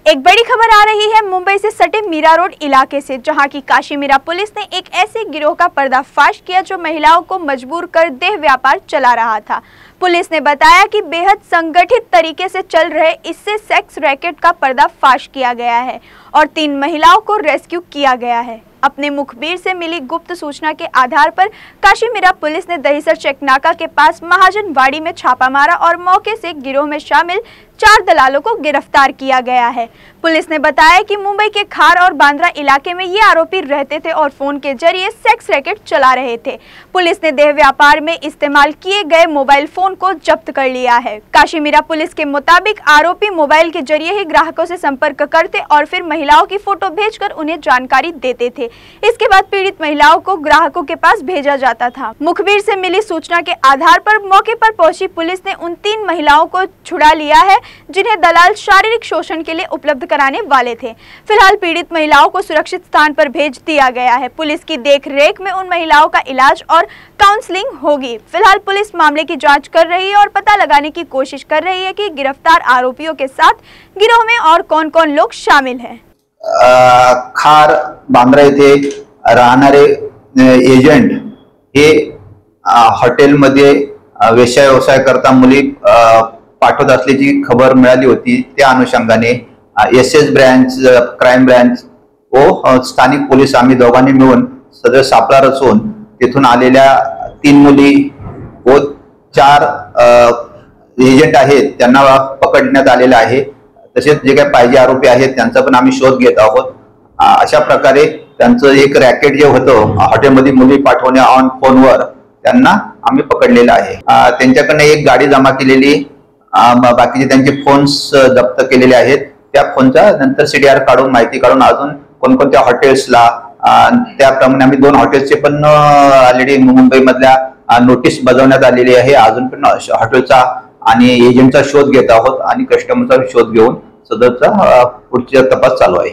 एक बड़ी खबर आ रही है मुंबई से सटे मीरा रोड इलाके से, जहां की काशी मीरा पुलिस ने एक ऐसे गिरोह का पर्दाफाश किया जो महिलाओं को मजबूर कर देह व्यापार चला रहा था। पुलिस ने बताया कि बेहद संगठित तरीके से चल रहे इससे सेक्स रैकेट का पर्दाफाश किया गया है और 3 महिलाओं को रेस्क्यू किया गया है। अपने मुखबिर से मिली गुप्त सूचना के आधार पर काशी मीरा पुलिस ने दहीसर चेकनाका के पास महाजनवाड़ी में छापा मारा और मौके से गिरोह में शामिल 4 दलालों को गिरफ्तार किया गया है। पुलिस ने बताया कि मुंबई के खार और बांद्रा इलाके में ये आरोपी रहते थे और फोन के जरिए सेक्स रैकेट चला रहे थे। पुलिस ने देह व्यापार में इस्तेमाल किए गए मोबाइल फोन को जब्त कर लिया है। काशी मीरा पुलिस के मुताबिक आरोपी मोबाइल के जरिए ही ग्राहकों से संपर्क करते और फिर महिलाओं की फोटो भेजकर उन्हें जानकारी देते थे। इसके बाद पीड़ित महिलाओं को ग्राहकों के पास भेजा जाता था। मुखबिर से मिली सूचना के आधार पर मौके पर पहुंची पुलिस ने उन 3 महिलाओं को छुड़ा लिया है जिन्हें दलाल शारीरिक शोषण के लिए उपलब्ध कराने वाले थे। फिलहाल पीड़ित महिलाओं को सुरक्षित स्थान पर भेज दिया गया है। पुलिस की देखरेख में उन महिलाओं का इलाज और काउंसलिंग होगी। फिलहाल पुलिस मामले की जांच कर रही है और पता लगाने की कोशिश कर रही है कि गिरफ्तार आरोपियों के साथ गिरोह में और कौन-कौन लोग शामिल हैं। खार बांद्रा येथे राहणारे एजंट हे हॉटेलमध्ये वेश्या व्यवसाय करता मुली पाठवत असल्याची खबर मिळाली होती। त्या अनुषंगाने एसएस ब्रांच, क्राइम ब्रांच व स्थानिक पोलीस आम्ही दोघांनी मिळून सदर सापळा रचून तिथून आलेल्या 3 मुली व 4 एजंट आहेत त्यांना पकडण्यात आलेले आहे। तसेच जे काही पाहिजे आरोपी आहेत त्यांचा पण आम्ही शोध घेत आहोत। अशा प्रकारे त्यांचं एक रॅकेट जे होतं हॉटेलमध्ये मुली पाठवणे ऑन फोनवर त्यांना आम्ही पकडलेलं आहे। त्यांच्याकडे एक गाडी जमा केलेली, बाकीचे त्यांचे फोन्स जप्त केलेले आहेत। त्या फोनचा नंतर सीडीआर काढून माहिती काढून अजून कोणकोणत्या हॉटेल्सला त्याप्रमाणे आम्ही 2 हॉटेल्सचे पण ऑलरेडी मुंबई मधल्या नोटीस बजावण्यात आलेली आहे। अजून पण हॉटेलचा आणि एजंटचा शोध घेत आहोत आणि कस्टमरचा शोध घेऊन सदरचा पुढचा तपास चालू आहे।